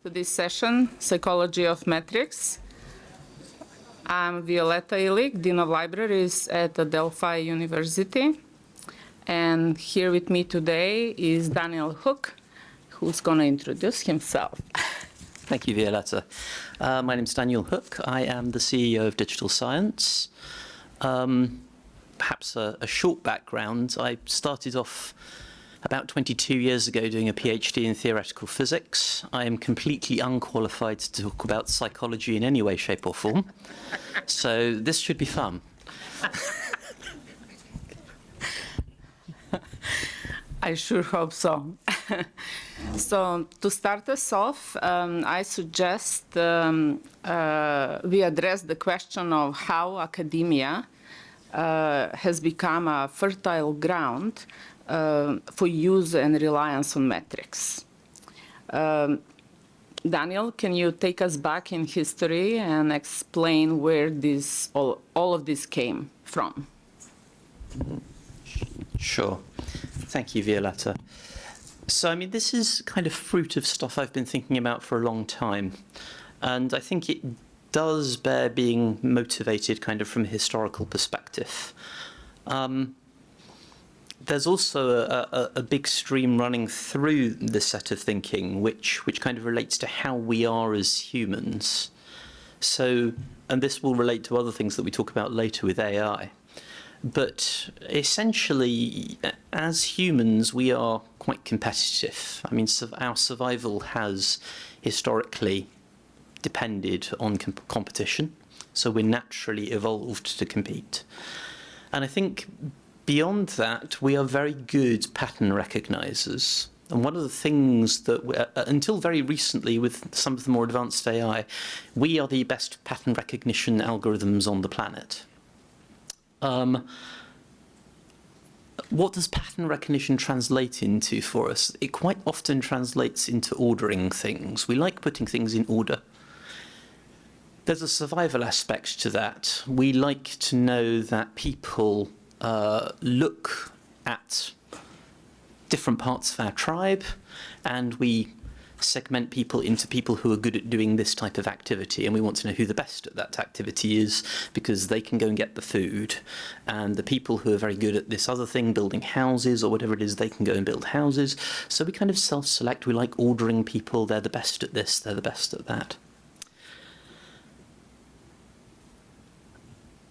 To this session, Psychology of Metrics. I'm Violeta Illich, Dean of Libraries at Delphi University. And here with me today is Daniel Hook, who's going to introduce himself. Thank you, Violeta. My name is Daniel Hook. I am the CEO of Digital Science. Perhaps a short background. I started off about 22 years ago doing a PhD in theoretical physics. I am completely unqualified to talk about psychology in any way, shape or form. So this should be fun. I sure hope so. So to start us off, I suggest we address the question of how academia has become a fertile ground for use and reliance on metrics. Daniel, can you take us back in history and explain where all of this came from? Sure. Thank you, Violeta. So, I mean, this is kind of fruit of stuff I've been thinking about for a long time. And I think it does bear being motivated kind of from a historical perspective. There's also a big stream running through this set of thinking, which kind of relates to how we are as humans. So, and this will relate to other things that we talk about later with AI. But essentially, as humans, we are quite competitive. I mean, our survival has historically depended on competition. So we're naturally evolved to compete. And I think beyond that, we are very good pattern recognizers. And one of the things that, until very recently with some of the more advanced AI, we are the best pattern recognition algorithms on the planet. What does pattern recognition translate into for us? It quite often translates into ordering things. We like putting things in order. There's a survival aspect to that. We like to know that people look at different parts of our tribe, and we segment people into people who are good at doing this type of activity, and we want to know who the best at that activity is because they can go and get the food, and the people who are very good at this other thing, building houses or whatever it is, they can go and build houses. So we kind of self-select. We like ordering people. They're the best at this, they're the best at that.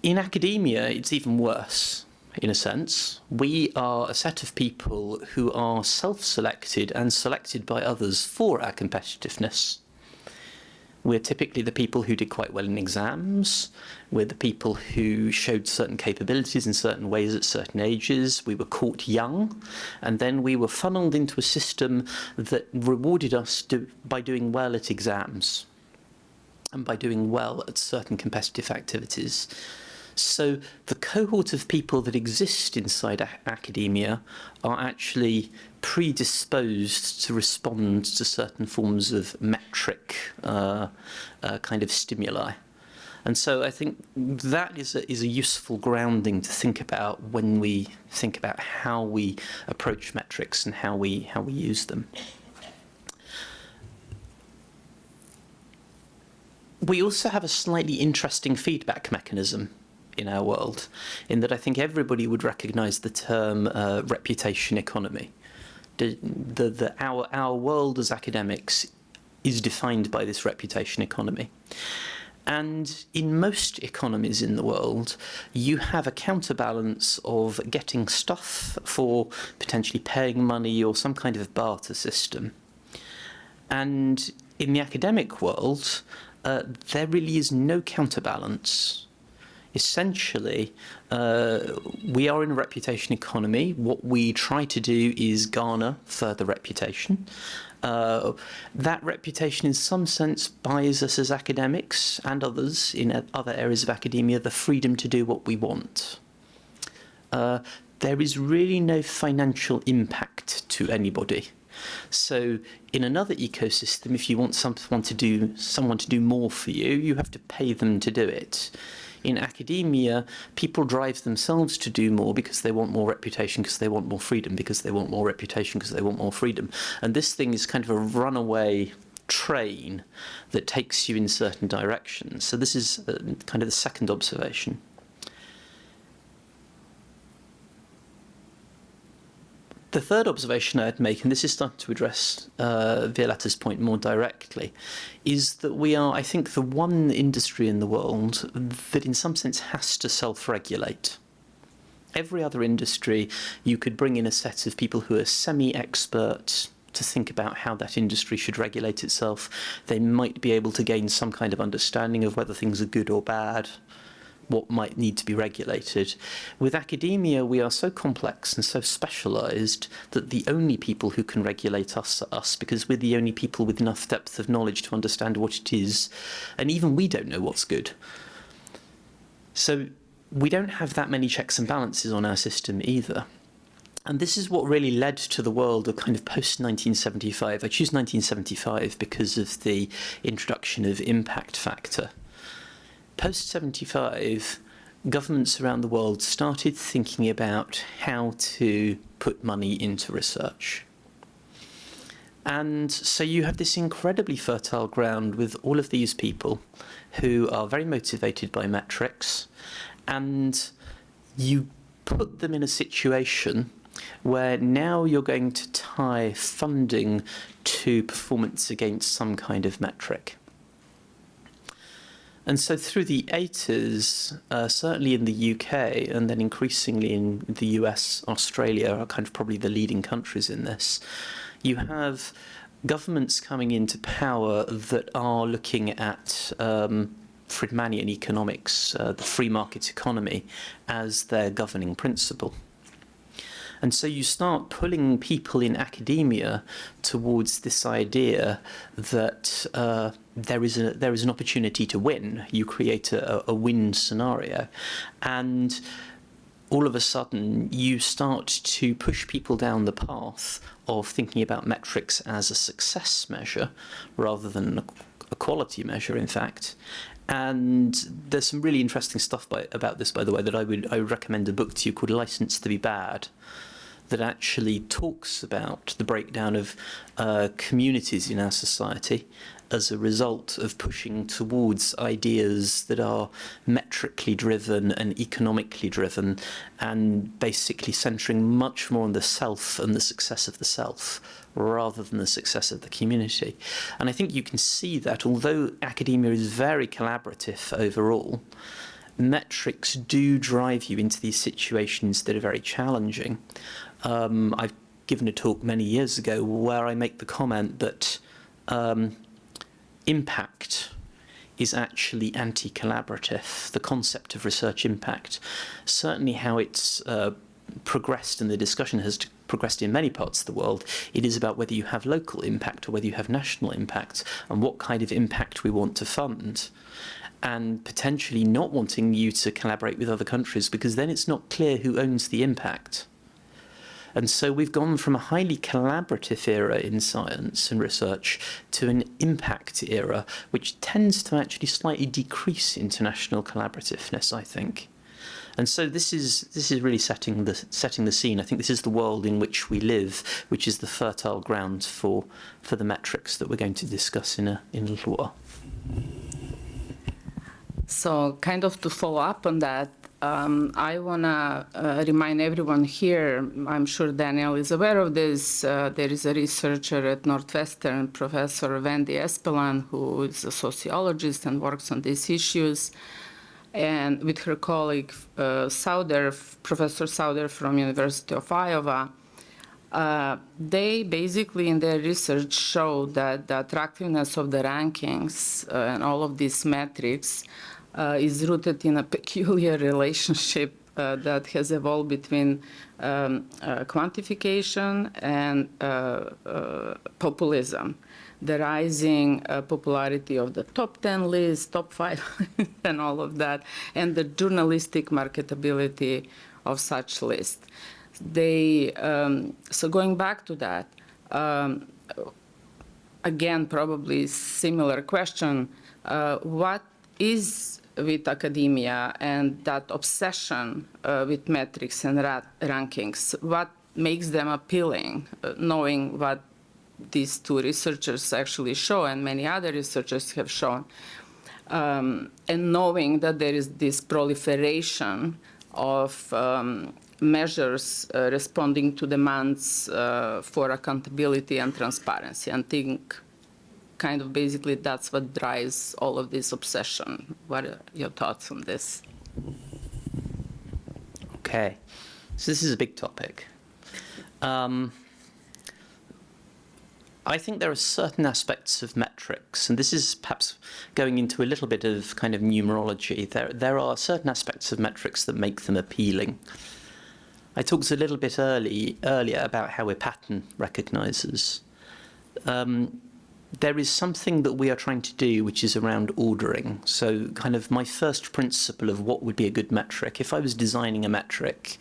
In academia, it's even worse. In a sense, we are a set of people who are self-selected and selected by others for our competitiveness. We're typically the people who did quite well in exams. We're the people who showed certain capabilities in certain ways at certain ages. We were caught young, and then we were funneled into a system that rewarded us by doing well at exams and by doing well at certain competitive activities. So the cohort of people that exist inside academia are actually predisposed to respond to certain forms of metric kind of stimuli. And so I think that is a useful grounding to think about when we think about how we approach metrics and how we use them. We also have a slightly interesting feedback mechanism in our world, in that I think everybody would recognize the term reputation economy. Our world as academics is defined by this reputation economy. And in most economies in the world, you have a counterbalance of getting stuff for potentially paying money or some kind of barter system. And in the academic world, there really is no counterbalance. Essentially, we are in a reputation economy. What we try to do is garner further reputation. That reputation, in some sense, buys us as academics and others in other areas of academia the freedom to do what we want. There is really no financial impact to anybody. So in another ecosystem, if you want someone to do more for you, you have to pay them to do it. In academia, people drive themselves to do more because they want more reputation, because they want more freedom, because they want more reputation, because they want more freedom. And this thing is kind of a runaway train that takes you in certain directions. So this is kind of the second observation. The third observation I'd make, and this is starting to address Violetta's point more directly, is that we are, I think, the one industry in the world that in some sense has to self-regulate. Every other industry, you could bring in a set of people who are semi-experts to think about how that industry should regulate itself. They might be able to gain some kind of understanding of whether things are good or bad, what might need to be regulated. With academia, we are so complex and so specialised that the only people who can regulate us are us, because we're the only people with enough depth of knowledge to understand what it is, and even we don't know what's good. So we don't have that many checks and balances on our system either. And this is what really led to the world of kind of post-1975. I choose 1975 because of the introduction of impact factor. Post-75, governments around the world started thinking about how to put money into research. And so you have this incredibly fertile ground with all of these people who are very motivated by metrics, and you put them in a situation where now you're going to tie funding to performance against some kind of metric. And so through the 80s, certainly in the UK, and then increasingly in the US, Australia are kind of probably the leading countries in this, you have governments coming into power that are looking at Friedmanian economics, the free market economy, as their governing principle. And so you start pulling people in academia towards this idea that there is an opportunity to win. You create a win scenario. And all of a sudden, you start to push people down the path of thinking about metrics as a success measure rather than a quality measure, in fact. And there's some really interesting stuff about this, by the way, that I would recommend a book to you called License to Be Bad, that actually talks about the breakdown of communities in our society as a result of pushing towards ideas that are metrically driven and economically driven, and basically centering much more on the self and the success of the self rather than the success of the community. And I think you can see that although academia is very collaborative overall, metrics do drive you into these situations that are very challenging. I've given a talk many years ago where I make the comment that impact is actually anti-collaborative. The concept of research impact, certainly how it's progressed and the discussion has progressed in many parts of the world, it is about whether you have local impact or whether you have national impact and what kind of impact we want to fund, and potentially not wanting you to collaborate with other countries because then it's not clear who owns the impact. And so we've gone from a highly collaborative era in science and research to an impact era, which tends to actually slightly decrease international collaborativeness, I think. And so this is really setting the scene. I think this is the world in which we live, which is the fertile ground for the metrics that we're going to discuss in a little while. So kind of to follow up on that, I want to remind everyone here, I'm sure Daniel is aware of this, there is a researcher at Northwestern, Professor Wendy Espeland, who is a sociologist and works on these issues, and with her colleague Sauder, Professor Sauder from University of Iowa. They basically in their research show that the attractiveness of the rankings and all of these metrics is rooted in a peculiar relationship that has evolved between quantification and populism. The rising popularity of the top 10 list, top 5, and all of that, and the journalistic marketability of such lists. So going back to that, again, probably similar question, what is with academia and that obsession with metrics and rankings? What makes them appealing, knowing what these two researchers actually show, and many other researchers have shown, and knowing that there is this proliferation of measures responding to demands for accountability and transparency, and think kind of basically that's what drives all of this obsession. What are your thoughts on this? Okay, so this is a big topic. I think there are certain aspects of metrics, and this is perhaps going into a little bit of kind of numerology. There are certain aspects of metrics that make them appealing. I talked a little bit earlier about how we're pattern recognizers. There is something that we are trying to do which is around ordering. So kind of my first principle of what would be a good metric, if I was designing a metric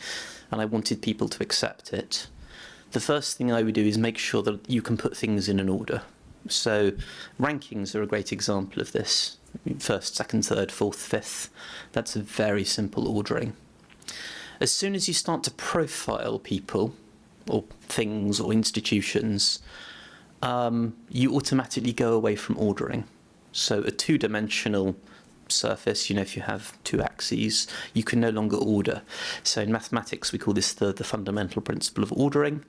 and I wanted people to accept it, the first thing I would do is make sure that you can put things in an order. So rankings are a great example of this. First, second, third, fourth, fifth. That's a very simple ordering. As soon as you start to profile people or things or institutions, you automatically go away from ordering. So a two-dimensional surface, if you have two axes, you can no longer order. So in mathematics, we call this the fundamental principle of ordering.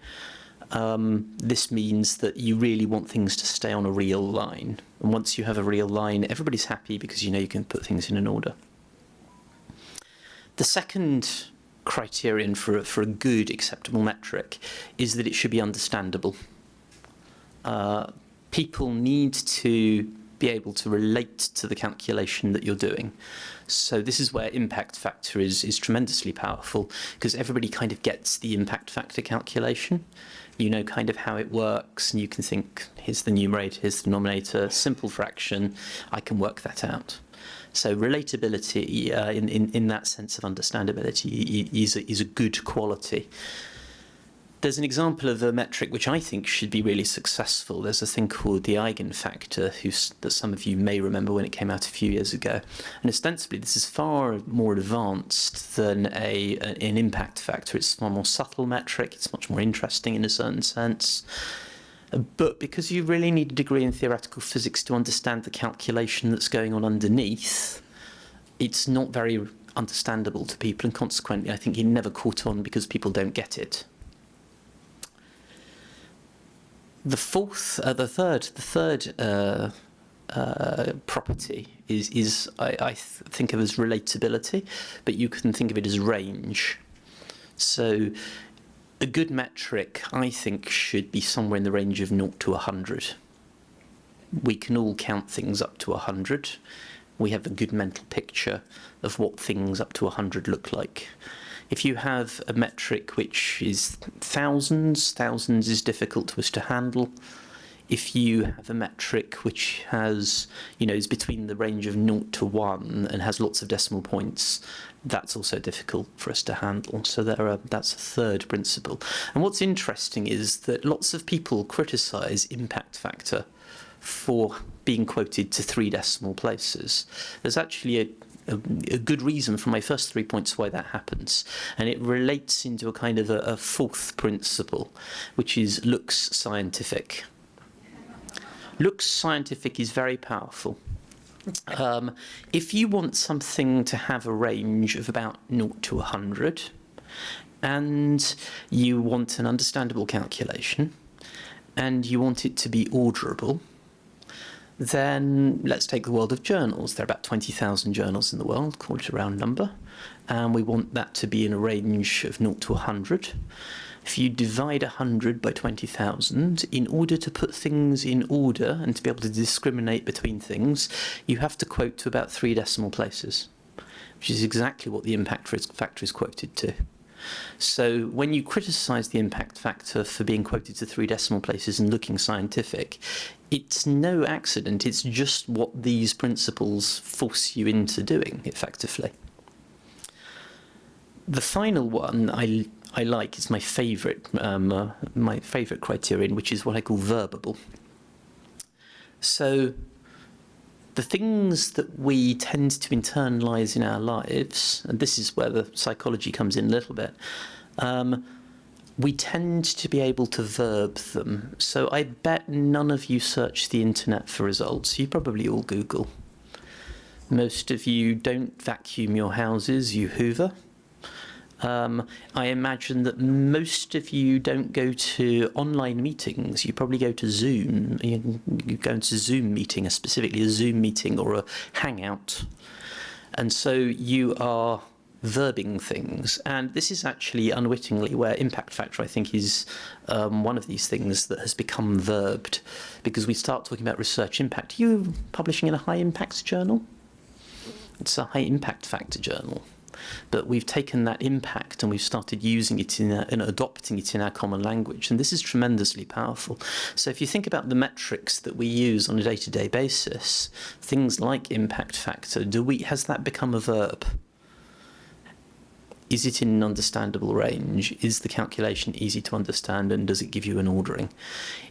This means that you really want things to stay on a real line. And once you have a real line, everybody's happy because you can put things in an order. The second criterion for a good, acceptable metric is that it should be understandable. People need to be able to relate to the calculation that you're doing. So this is where impact factor is tremendously powerful, because everybody kind of gets the impact factor calculation. You know kind of how it works, and you can think, here's the numerator, here's the denominator, simple fraction, I can work that out. So relatability in that sense of understandability is a good quality. There's an example of a metric which I think should be really successful. There's a thing called the eigenfactor, that some of you may remember when it came out a few years ago. And ostensibly, this is far more advanced than an impact factor. It's a far more subtle metric. It's much more interesting in a certain sense. But because you really need a degree in theoretical physics to understand the calculation that's going on underneath, it's not very understandable to people. And consequently, I think it never caught on because people don't get it. The third property is I think of as relatability, but you can think of it as range. So a good metric, I think, should be somewhere in the range of 0 to 100. We can all count things up to 100. We have a good mental picture of what things up to 100 look like. If you have a metric which is thousands is difficult for us to handle. If you have a metric which has, is between the range of 0 to 1 and has lots of decimal points, that's also difficult for us to handle. So that's a third principle. And what's interesting is that lots of people criticize impact factor for being quoted to 3 decimal places. There's actually a good reason for my first 3 points why that happens, and it relates into a kind of a fourth principle, which is looks scientific. Looks scientific is very powerful. If you want something to have a range of about 0 to 100, and you want an understandable calculation, and you want it to be orderable, then let's take the world of journals. There are about 20,000 journals in the world, call it a round number, and we want that to be in a range of 0 to 100. If you divide 100 by 20,000, in order to put things in order and to be able to discriminate between things, you have to quote to about 3 decimal places, which is exactly what the impact factor is quoted to. So when you criticize the impact factor for being quoted to 3 decimal places and looking scientific, it's no accident. It's just what these principles force you into doing, effectively. The final one I like is my favourite criterion, which is what I call verbable. So the things that we tend to internalise in our lives, and this is where the psychology comes in a little bit, we tend to be able to verb them. So I bet none of you search the internet for results. You probably all Google. Most of you don't vacuum your houses, you hoover. I imagine that most of you don't go to online meetings. You probably go to Zoom. You go into Zoom meeting, specifically a Zoom meeting or a Hangout. And so you are verbing things. And this is actually unwittingly where impact factor, I think, is one of these things that has become verbed, because we start talking about research impact. Are you publishing in a high impact journal? It's a high impact factor journal. But we've taken that impact and we've started using it and adopting it in our common language. And this is tremendously powerful. So if you think about the metrics that we use on a day-to-day basis, things like impact factor, has that become a verb? Is it in an understandable range? Is the calculation easy to understand, and does it give you an ordering?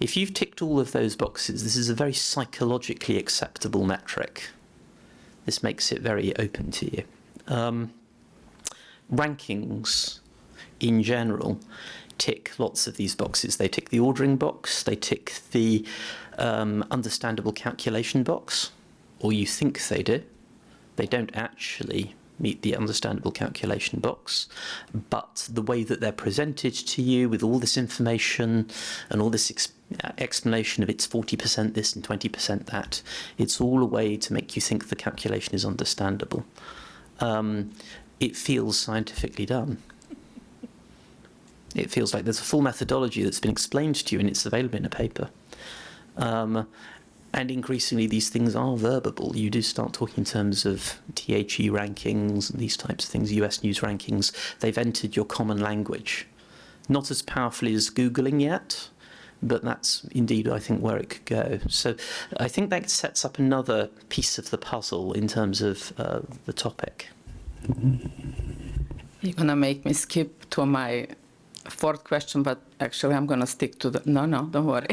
If you've ticked all of those boxes, this is a very psychologically acceptable metric. This makes it very open to you. Rankings, in general, tick lots of these boxes. They tick the ordering box, they tick the understandable calculation box, or you think they do. They don't actually meet the understandable calculation box, but the way that they're presented to you with all this information and all this explanation of it's 40% this and 20% that, it's all a way to make you think the calculation is understandable. It feels scientifically done. It feels like there's a full methodology that's been explained to you and it's available in a paper. And increasingly these things are verbable. You do start talking in terms of THE rankings and these types of things, US News rankings. They've entered your common language. Not as powerfully as Googling yet, but that's indeed, I think, where it could go. So I think that sets up another piece of the puzzle in terms of the topic. You're going to make me skip to my fourth question, but actually I'm going to stick to the... No, don't worry.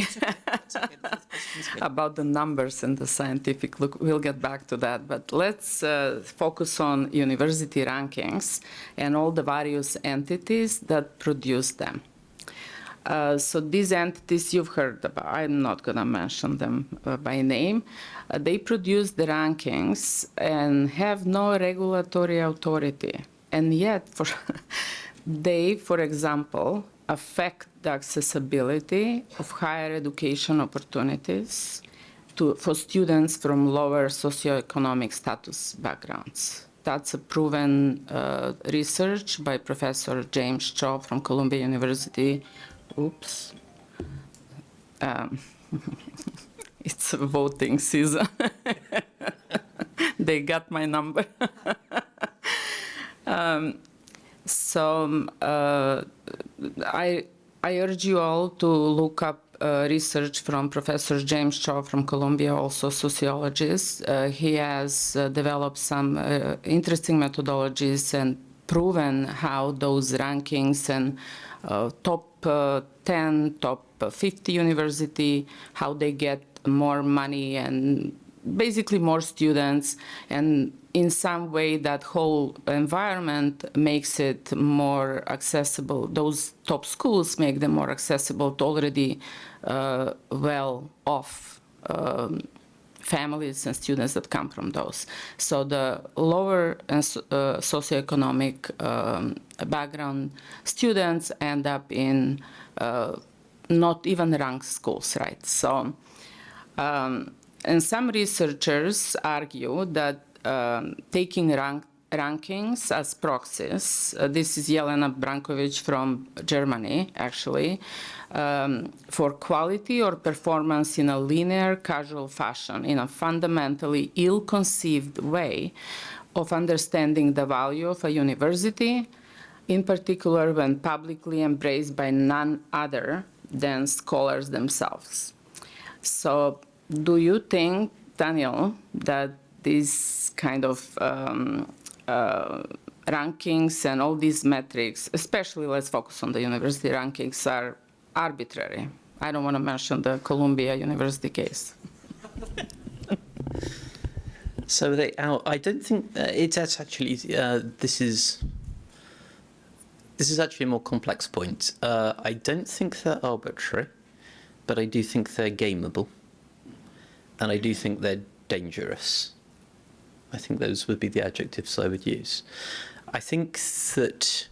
About the numbers and the scientific look, we'll get back to that. But let's focus on university rankings and all the various entities that produce them. So these entities you've heard about, I'm not going to mention them by name. They produce the rankings and have no regulatory authority. And yet, they, for example, affect the accessibility of higher education opportunities for students from lower socioeconomic status backgrounds. That's a proven research by Professor James Cho from Columbia University. Oops. It's voting season. They got my number. I urge you all to look up research from Professor James Cho from Columbia, also sociologist. He has developed some interesting methodologies and proven how those rankings and top 10, top 50 university, how they get more money and basically more students, and in some way that whole environment makes it more accessible. Those top schools make them more accessible to already well-off families and students that come from those. So the lower socioeconomic background students end up in not even ranked schools, right? So, and some researchers argue that taking rankings as proxies, this is Jelena Brankovic from Germany, actually, for quality or performance in a linear, casual fashion, in a fundamentally ill-conceived way of understanding the value of a university, in particular when publicly embraced by none other than scholars themselves. So do you think, Daniel, that these kind of rankings and all these metrics, especially let's focus on the university rankings, are arbitrary? I don't want to mention the Columbia University case. So I don't think it's actually, this is This is actually a more complex point. I don't think they're arbitrary, but I do think they're gameable. And I do think they're dangerous. I think those would be the adjectives I would use. I think that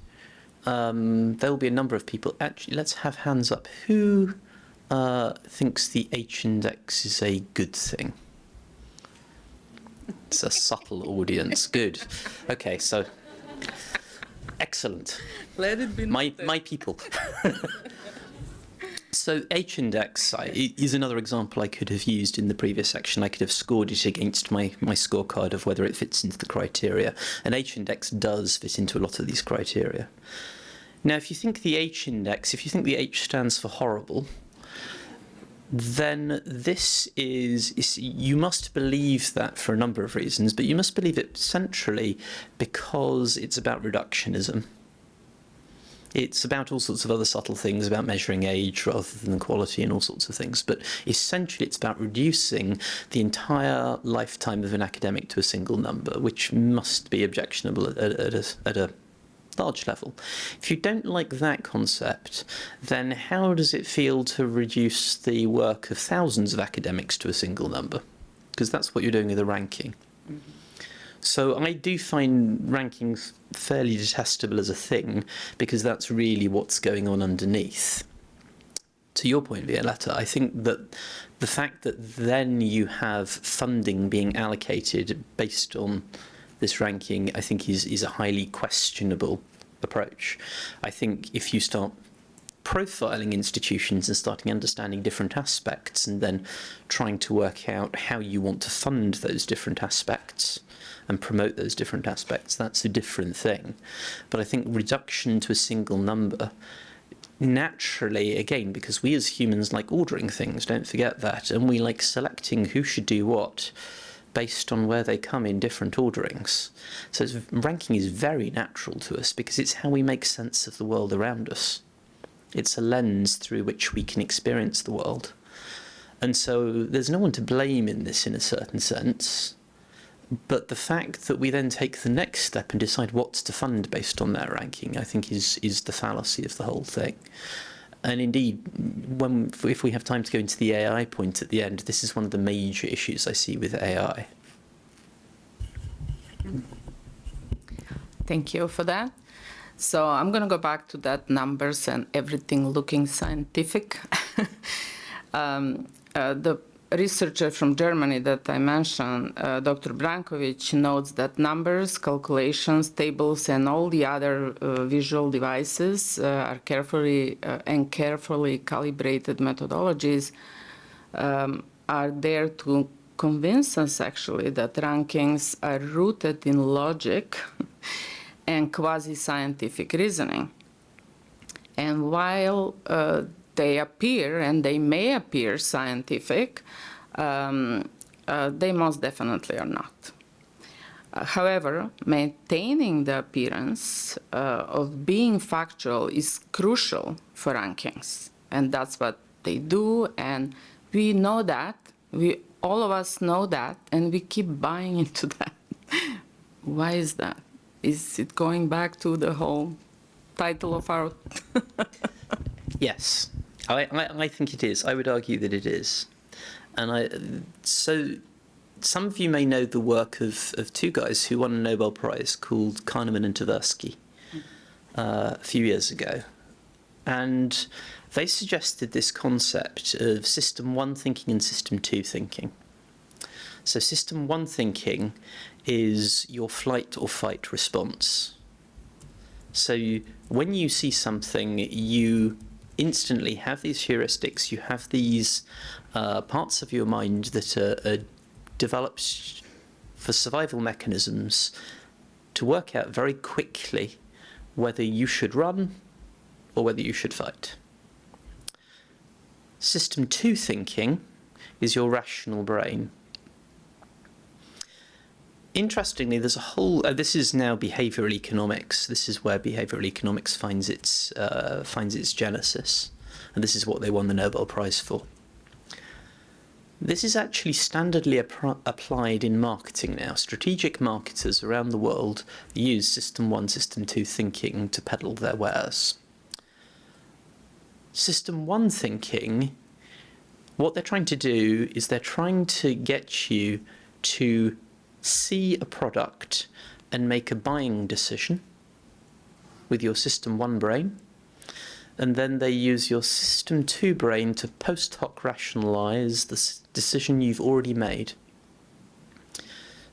there will be a number of people. Actually, let's have hands up. Who thinks the H-index is a good thing? It's a subtle audience. Good. Okay, so excellent. Let it be My people. So H-index is another example I could have used in the previous section. I could have scored it against my scorecard of whether it fits into the criteria. And H-index does fit into a lot of these criteria. Now, if you think the H-index, if you think the H stands for horrible, then this is, you must believe that for a number of reasons, but you must believe it centrally because it's about reductionism. It's about all sorts of other subtle things, about measuring age rather than quality and all sorts of things. But essentially, it's about reducing the entire lifetime of an academic to a single number, which must be objectionable at a large level. If you don't like that concept, then how does it feel to reduce the work of thousands of academics to a single number? Because that's what you're doing with a ranking. Mm-hmm. So I do find rankings fairly detestable as a thing, because that's really what's going on underneath. To your point, Violetta, I think that the fact that then you have funding being allocated based on this ranking, I think is a highly questionable approach. I think if you start profiling institutions and starting understanding different aspects and then trying to work out how you want to fund those different aspects and promote those different aspects, that's a different thing. But I think reduction to a single number, naturally, again, because we as humans like ordering things, don't forget that, and we like selecting who should do what based on where they come in different orderings. So ranking is very natural to us because it's how we make sense of the world around us. It's a lens through which we can experience the world. And so there's no one to blame in this in a certain sense. But the fact that we then take the next step and decide what to fund based on that ranking, I think is the fallacy of the whole thing. And indeed, if we have time to go into the AI point at the end, this is one of the major issues I see with AI. Thank you for that. So I'm going to go back to that numbers and everything looking scientific. The researcher from Germany that I mentioned, Dr. Brankovic, notes that numbers, calculations, tables, and all the other visual devices are carefully calibrated methodologies are there to convince us actually that rankings are rooted in logic and quasi-scientific reasoning. And while they appear, and they may appear scientific, they most definitely are not. However, maintaining the appearance of being factual is crucial for rankings, and that's what they do, and we know that, all of us know that, and we keep buying into that. Why is that? Is it going back to the whole title of our... Yes, I think it is. I would argue that it is. And so some of you may know the work of two guys who won a Nobel Prize called Kahneman and Tversky a few years ago. And they suggested this concept of system one thinking and system two thinking. So system one thinking is your flight or fight response. So when you see something, you instantly have these heuristics, you have these parts of your mind that are developed for survival mechanisms to work out very quickly whether you should run or whether you should fight. System two thinking is your rational brain. Interestingly, there's a whole. This is now behavioural economics. This is where behavioural economics finds its genesis, and this is what they won the Nobel Prize for. This is actually standardly applied in marketing now. Strategic marketers around the world use System 1, System 2 thinking to peddle their wares. System 1 thinking, what they're trying to do is they're trying to get you to see a product and make a buying decision with your System 1 brain, and then they use your System 2 brain to post hoc rationalise the decision you've already made.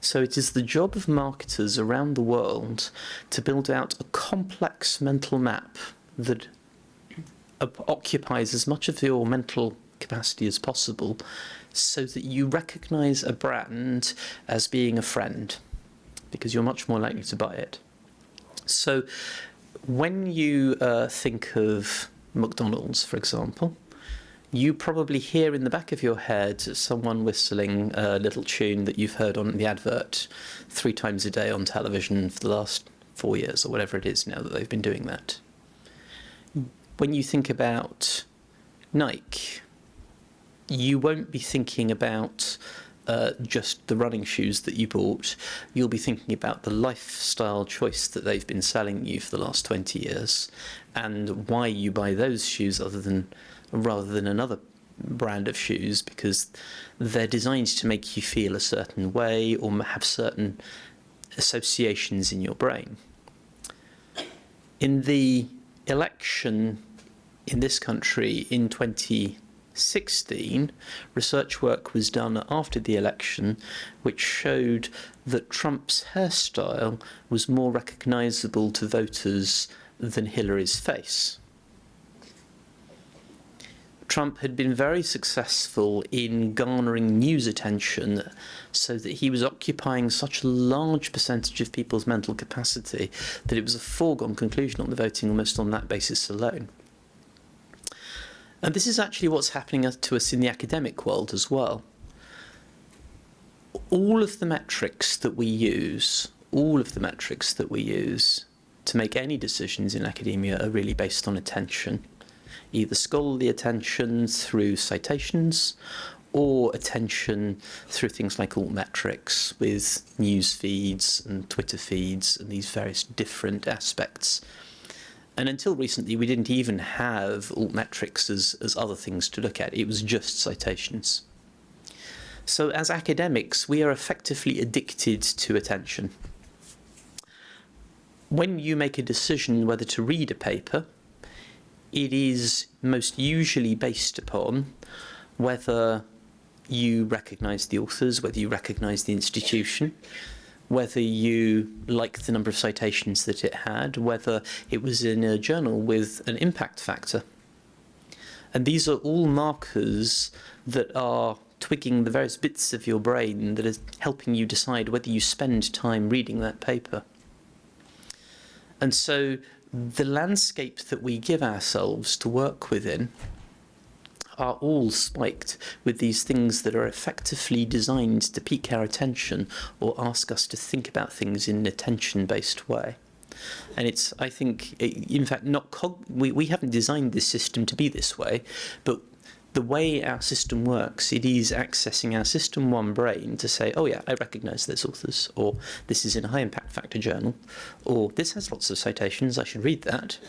So it is the job of marketers around the world to build out a complex mental map that occupies as much of your mental capacity as possible, so that you recognise a brand as being a friend, because you're much more likely to buy it. So when you think of McDonald's, for example, you probably hear in the back of your head someone whistling a little tune that you've heard on the advert 3 times a day on television for the last 4 years, or whatever it is now that they've been doing that. When you think about Nike, you won't be thinking about just the running shoes that you bought. You'll be thinking about the lifestyle choice that they've been selling you for the last 20 years and why you buy those shoes rather than another brand of shoes, because they're designed to make you feel a certain way or have certain associations in your brain. In the election in this country in 2016, research work was done after the election which showed that Trump's hairstyle was more recognisable to voters than Hillary's face. Trump had been very successful in garnering news attention, so that he was occupying such a large percentage of people's mental capacity that it was a foregone conclusion on the voting almost on that basis alone. And this is actually what's happening to us in the academic world as well. All of the metrics that we use to make any decisions in academia are really based on attention. Either scholarly attention through citations, or attention through things like altmetrics with news feeds and Twitter feeds and these various different aspects. And until recently, we didn't even have altmetrics as other things to look at. It was just citations. So as academics, we are effectively addicted to attention. When you make a decision whether to read a paper, it is most usually based upon whether you recognise the authors, whether you recognise the institution, whether you like the number of citations that it had, whether it was in a journal with an impact factor. And these are all markers that are twigging the various bits of your brain that is helping you decide whether you spend time reading that paper. And so the landscape that we give ourselves to work within are all spiked with these things that are effectively designed to pique our attention or ask us to think about things in an attention-based way. And it's, I think, in fact, we haven't designed this system to be this way, but the way our system works, it is accessing our System 1 brain to say, oh yeah, I recognise those authors, or this is in a high impact factor journal, or this has lots of citations, I should read that.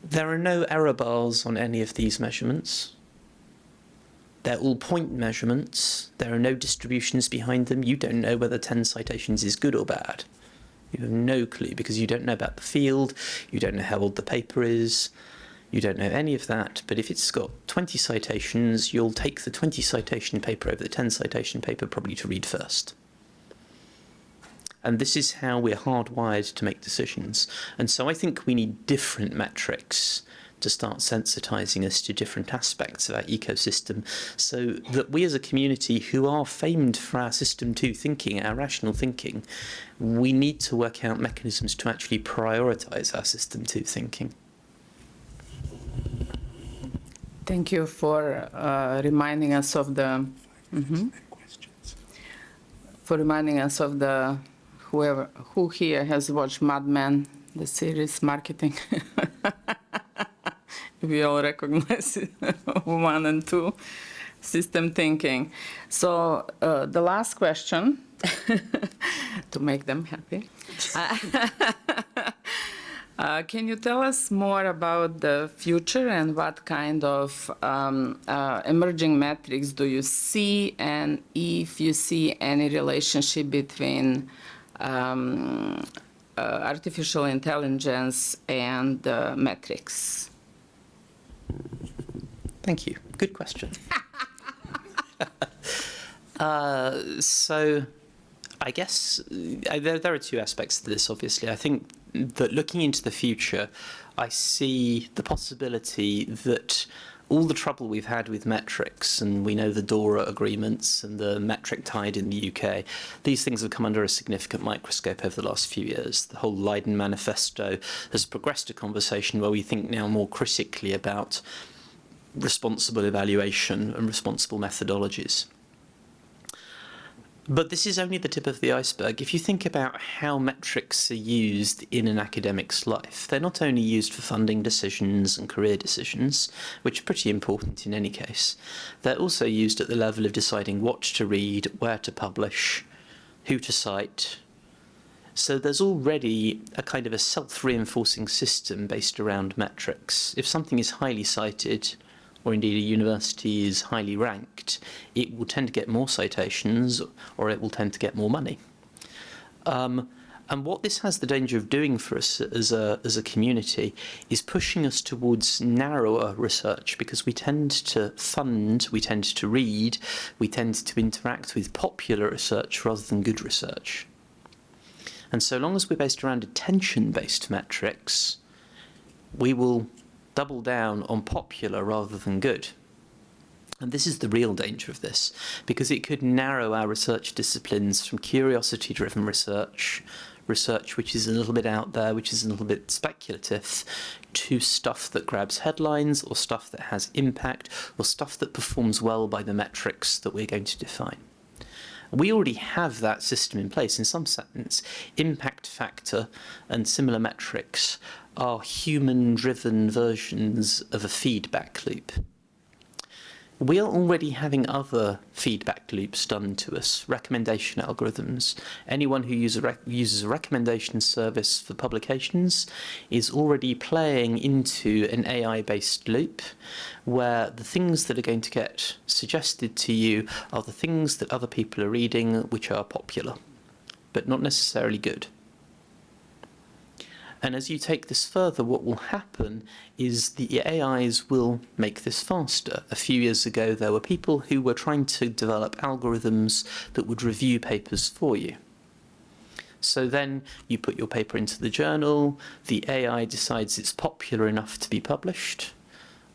There are no error bars on any of these measurements. They're all point measurements. There are no distributions behind them. You don't know whether 10 citations is good or bad. You have no clue, because you don't know about the field, you don't know how old the paper is, you don't know any of that. But if it's got 20 citations, you'll take the 20 citation paper over the 10 citation paper probably to read first. And this is how we're hardwired to make decisions. And so I think we need different metrics to start sensitizing us to different aspects of our ecosystem, so that we as a community who are famed for our System 2 thinking, our rational thinking, we need to work out mechanisms to actually prioritize our System 2 thinking. Thank you for reminding us of the who here has watched Mad Men, the series marketing. we all recognize one and two, system thinking. So the last question, to make them happy. Can you tell us more about the future and what kind of emerging metrics do you see, and if you see any relationship between artificial intelligence and metrics? Thank you. Good question. So I guess there are two aspects to this, obviously. I think that looking into the future, I see the possibility that all the trouble we've had with metrics, and we know the DORA agreements and the metric tide in the UK, these things have come under a significant microscope over the last few years. The whole Leiden Manifesto has progressed a conversation where we think now more critically about responsible evaluation and responsible methodologies. But this is only the tip of the iceberg. If you think about how metrics are used in an academic's life, they're not only used for funding decisions and career decisions, which are pretty important in any case, they're also used at the level of deciding what to read, where to publish, who to cite. So there's already a kind of a self-reinforcing system based around metrics. If something is highly cited, or indeed a university is highly ranked, it will tend to get more citations, or it will tend to get more money. And what this has the danger of doing for us as a community is pushing us towards narrower research, because we tend to fund, we tend to read, we tend to interact with popular research rather than good research. And so long as we're based around attention-based metrics, we will double down on popular rather than good. And this is the real danger of this, because it could narrow our research disciplines from curiosity-driven research, research which is a little bit out there, which is a little bit speculative, to stuff that grabs headlines, or stuff that has impact, or stuff that performs well by the metrics that we're going to define. We already have that system in place in some sense. Impact factor and similar metrics are human-driven versions of a feedback loop. We are already having other feedback loops done to us, recommendation algorithms. Anyone who uses a recommendation service for publications is already playing into an AI-based loop where the things that are going to get suggested to you are the things that other people are reading which are popular, but not necessarily good. And as you take this further, what will happen is the AIs will make this faster. A few years ago, there were people who were trying to develop algorithms that would review papers for you. So then you put your paper into the journal, the AI decides it's popular enough to be published.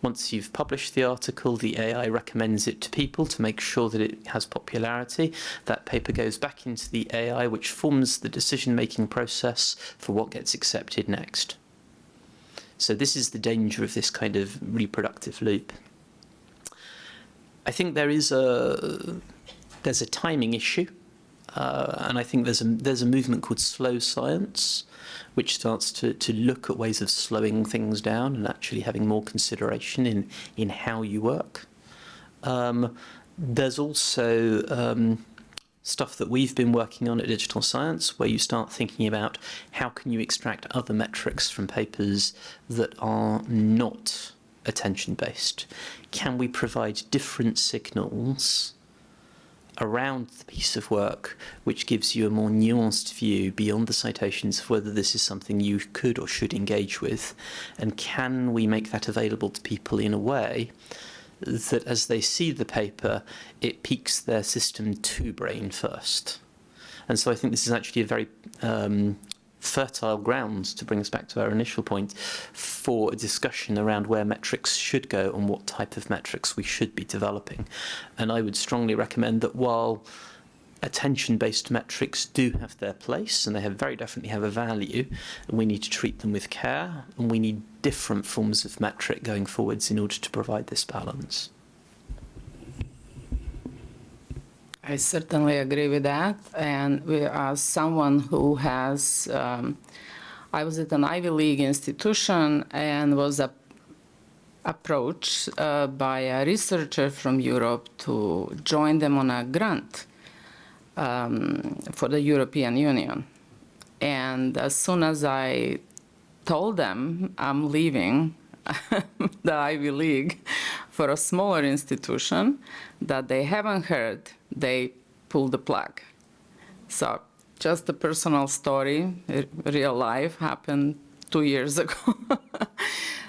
Once you've published the article, the AI recommends it to people to make sure that it has popularity. That paper goes back into the AI, which forms the decision-making process for what gets accepted next. So this is the danger of this kind of reproductive loop. I think there's a timing issue, and I think there's a movement called slow science, which starts to look at ways of slowing things down and actually having more consideration in how you work. There's also stuff that we've been working on at Digital Science, where you start thinking about how can you extract other metrics from papers that are not attention-based. Can we provide different signals around the piece of work which gives you a more nuanced view beyond the citations of whether this is something you could or should engage with, and can we make that available to people in a way that as they see the paper it piques their system to brain first. And so I think this is actually a very fertile ground, to bring us back to our initial point, for a discussion around where metrics should go and what type of metrics we should be developing. And I would strongly recommend that while attention-based metrics do have their place, and they very definitely have a value, and we need to treat them with care, and we need different forms of metric going forwards in order to provide this balance. I certainly agree with that. And as someone who I was at an Ivy League institution and was approach by a researcher from Europe to join them on a grant for the European Union. And as soon as I told them I'm leaving the Ivy League for a smaller institution that they haven't heard, they pulled the plug. So just a personal story, real life, happened 2 years ago.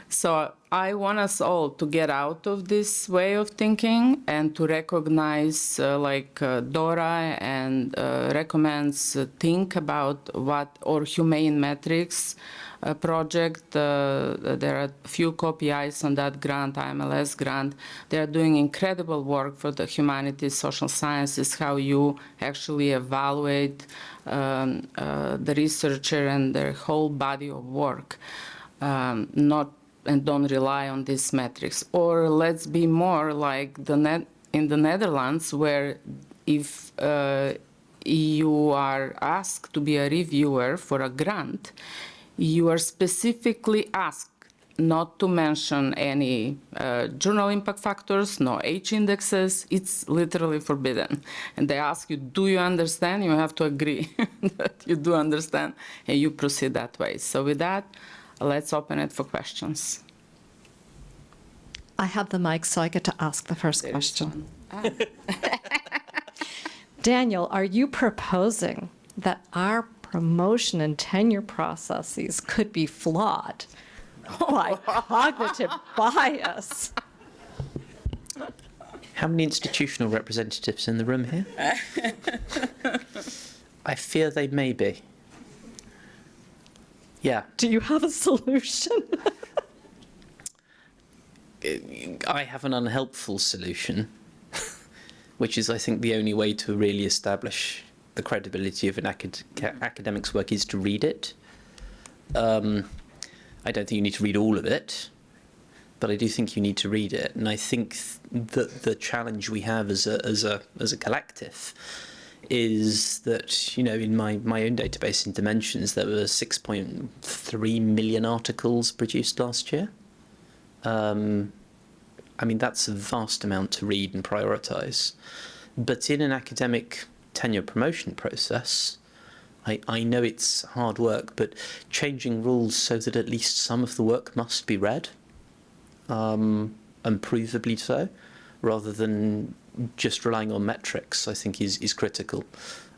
So I want us all to get out of this way of thinking and to recognize, Dora and recommends, think about what, or humane metrics project. There are a few co-PIs on that grant, IMLS grant. They are doing incredible work for the humanities, social sciences, how you actually evaluate the researcher and their whole body of work. And don't rely on these metrics. Or let's be more like in the Netherlands, where if you are asked to be a reviewer for a grant, you are specifically asked not to mention any journal impact factors, no H indexes. It's literally forbidden. And they ask you, do you understand? You have to agree that you do understand, and you proceed that way. So with that, let's open it for questions. I have the mic, so I get to ask the first question. Daniel, are you proposing that our promotion and tenure processes could be flawed by cognitive bias? How many institutional representatives in the room here? I fear they may be. Yeah. Do you have a solution? I have an unhelpful solution, which is, I think, the only way to really establish the credibility of an academic's work is to read it. I don't think you need to read all of it, but I do think you need to read it. And I think that the challenge we have as a collective is that, you know, in my own database in Dimensions, there were 6.3 million articles produced last year. I mean, that's a vast amount to read and prioritise. But in an academic tenure promotion process, I know it's hard work, but changing rules so that at least some of the work must be read, and provably so, rather than just relying on metrics, I think is critical.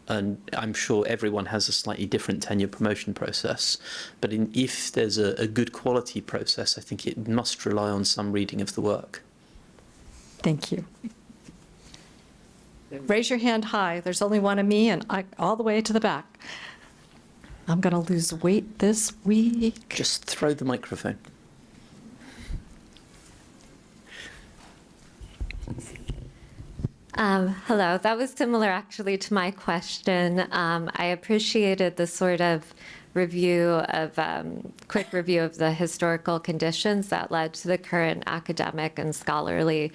And I'm sure everyone has a slightly different tenure promotion process, but if there's a good quality process, I think it must rely on some reading of the work. Thank you. Raise your hand high. There's only one of me, and all the way to the back. I'm going to lose weight this week. Just throw the microphone. Hello. That was similar, actually, to my question. I appreciated the sort of review of, quick review of the historical conditions that led to the current academic and scholarly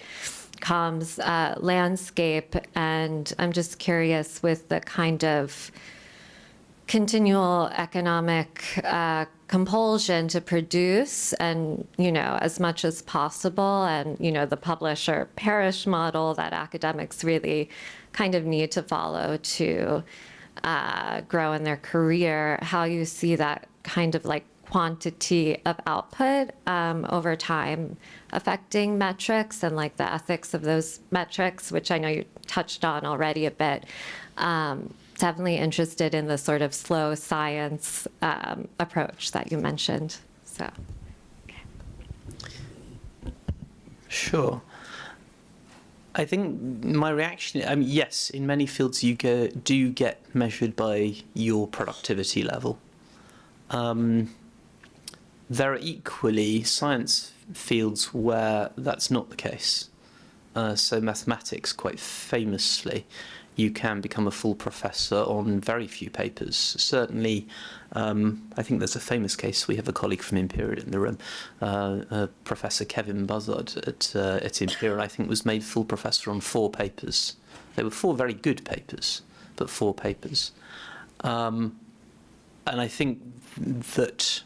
comms landscape. And I'm just curious, with the kind of continual economic compulsion to produce and, you know, as much as possible, and, you know, the publish or perish model that academics really kind of need to follow to grow in their career, how you see that kind of like quantity of output over time affecting metrics and like the ethics of those metrics, which I know you touched on already a bit. Definitely interested in the sort of slow science approach that you mentioned. So, okay. Sure. I think my reaction, yes, in many fields you do get measured by your productivity level. There are equally science fields where that's not the case. So mathematics, quite famously, you can become a full professor on very few papers. Certainly, I think there's a famous case. We have a colleague from Imperial in the room, Professor Kevin Buzzard at Imperial, I think was made full professor on 4 papers. They were 4 very good papers, but 4 papers. And I think that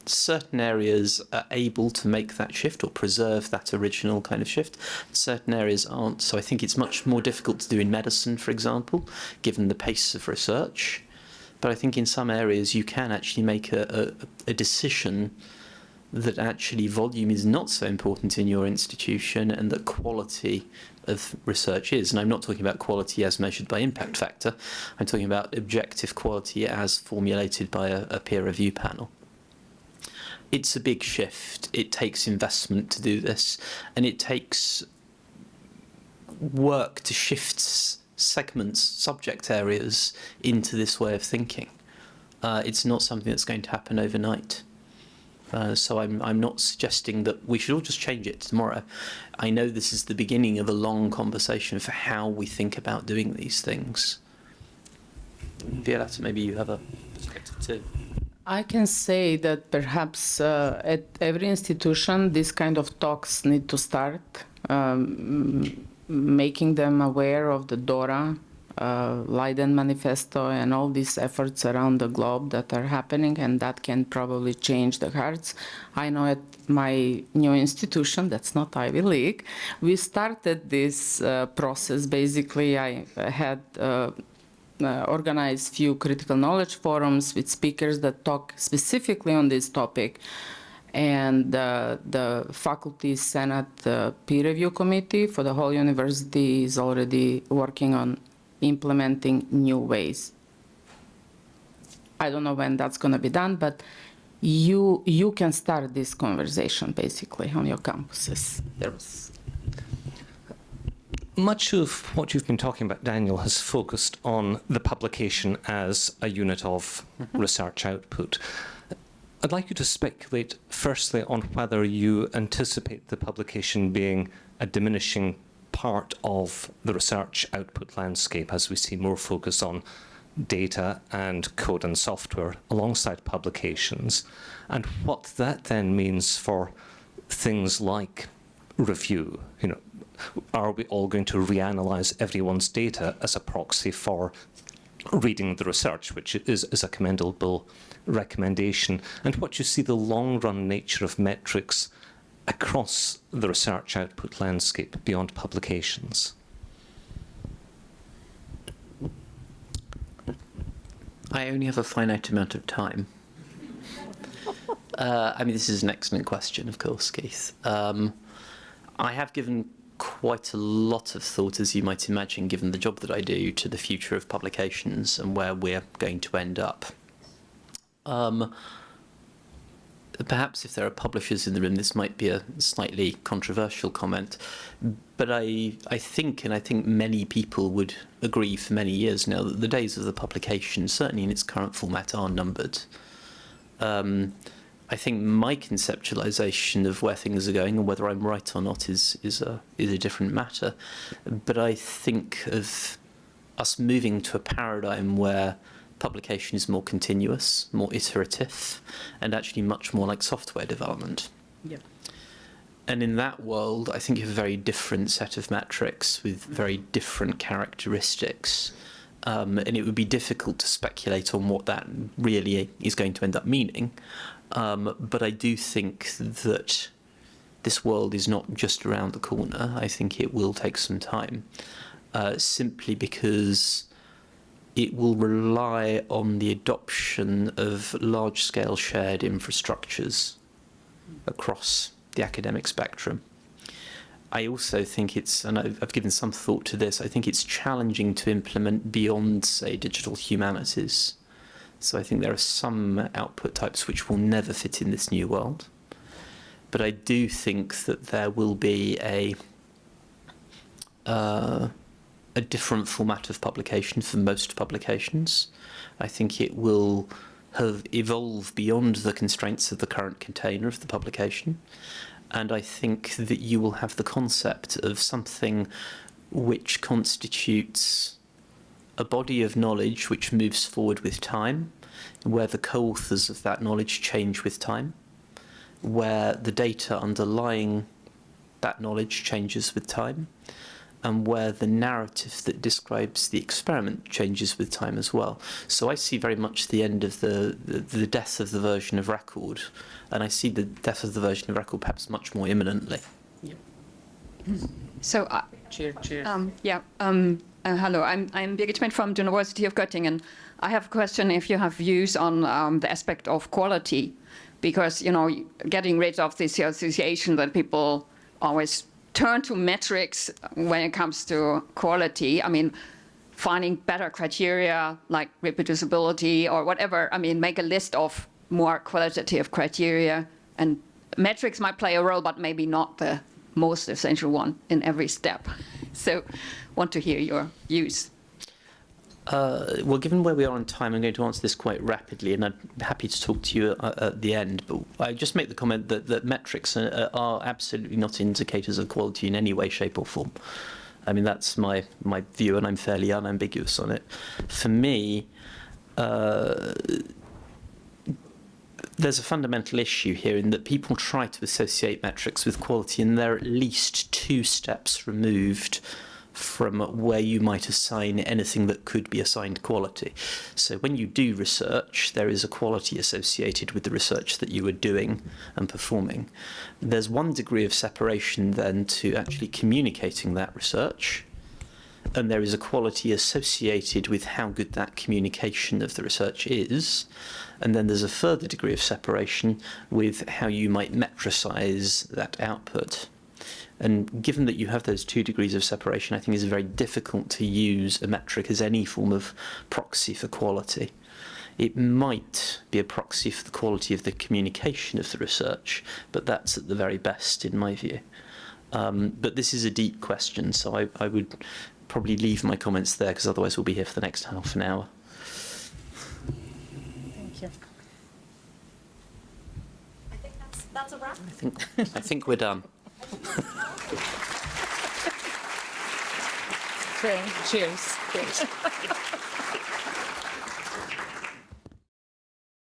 certain areas are able to make that shift or preserve that original kind of shift. Certain areas aren't. So I think it's much more difficult to do in medicine, for example, given the pace of research. But I think in some areas you can actually make a decision that actually volume is not so important in your institution and that quality of research is. And I'm not talking about quality as measured by impact factor. I'm talking about objective quality as formulated by a peer review panel. It's a big shift. It takes investment to do this, and it takes work to shift segments, subject areas into this way of thinking. It's not something that's going to happen overnight. So I'm not suggesting that we should all just change it tomorrow. I know this is the beginning of a long conversation for how we think about doing these things. Violetta, maybe you have a perspective too. I can say that perhaps at every institution, this kind of talks need to start, making them aware of the DORA, Leiden Manifesto, and all these efforts around the globe that are happening, and that can probably change the hearts. I know at my new institution, that's not Ivy League, we started this process. Basically, I had organized few critical knowledge forums with speakers that talk specifically on this topic. And the faculty senate peer review committee for the whole university is already working on implementing new ways. I don't know when that's going to be done, but you can start this conversation basically on your campuses. Much of what you've been talking about, Daniel, has focused on the publication as a unit of research output. I'd like you to speculate firstly on whether you anticipate the publication being a diminishing part of the research output landscape as we see more focus on data and code and software alongside publications, and what that then means for things like review. You know, are we all going to reanalyze everyone's data as a proxy for reading the research, which is a commendable recommendation, and what you see the long-run nature of metrics across the research output landscape beyond publications? I only have a finite amount of time. I mean, this is an excellent question, of course, Keith. I have given quite a lot of thought, as you might imagine, given the job that I do, to the future of publications and where we're going to end up. Perhaps if there are publishers in the room, this might be a slightly controversial comment, but I think many people would agree for many years now that the days of the publication, certainly in its current format, are numbered. I think my conceptualization of where things are going and whether I'm right or not is a different matter. But I think of us moving to a paradigm where publication is more continuous, more iterative, and actually much more like software development. Yeah. And in that world, I think you have a very different set of metrics with very different characteristics. And it would be difficult to speculate on what that really is going to end up meaning. But I do think that this world is not just around the corner. I think it will take some time, simply because it will rely on the adoption of large-scale shared infrastructures across the academic spectrum. I also think it's, and I've given some thought to this, I think it's challenging to implement beyond, say, digital humanities. So I think there are some output types which will never fit in this new world. But I do think that there will be a different format of publication for most publications. I think it will have evolved beyond the constraints of the current container of the publication. And I think that you will have the concept of something which constitutes a body of knowledge which moves forward with time, where the co-authors of that knowledge change with time, where the data underlying that knowledge changes with time, and where the narrative that describes the experiment changes with time as well. So I see very much the end of the death of the version of record, and I see the death of the version of record perhaps much more imminently. So, Cheers. hello, I'm Birgit Schmidt from the University of Göttingen. I have a question if you have views on the aspect of quality, because, you know, getting rid of this association that people always turn to metrics when it comes to quality. I mean, finding better criteria like reproducibility or whatever. I mean, make a list of more qualitative criteria, and metrics might play a role, but maybe not the most essential one in every step. So, want to hear your views. Well, given where we are on time, I'm going to answer this quite rapidly, and I'm happy to talk to you at the end. But I just make the comment that metrics are absolutely not indicators of quality in any way, shape, or form. I mean, that's my view, and I'm fairly unambiguous on it. For me, there's a fundamental issue here in that people try to associate metrics with quality, and they're at least 2 steps removed from where you might assign anything that could be assigned quality. So when you do research, there is a quality associated with the research that you are doing and performing. There's one degree of separation then to actually communicating that research, and there is a quality associated with how good that communication of the research is. And then there's a further degree of separation with how you might metricize that output. And given that you have those 2 degrees of separation, I think it's very difficult to use a metric as any form of proxy for quality. It might be a proxy for the quality of the communication of the research, but that's at the very best in my view. But this is a deep question, so I would probably leave my comments there, because otherwise we'll be here for the next half an hour. Thank you. I think that's a wrap. I think we're done. Cheers.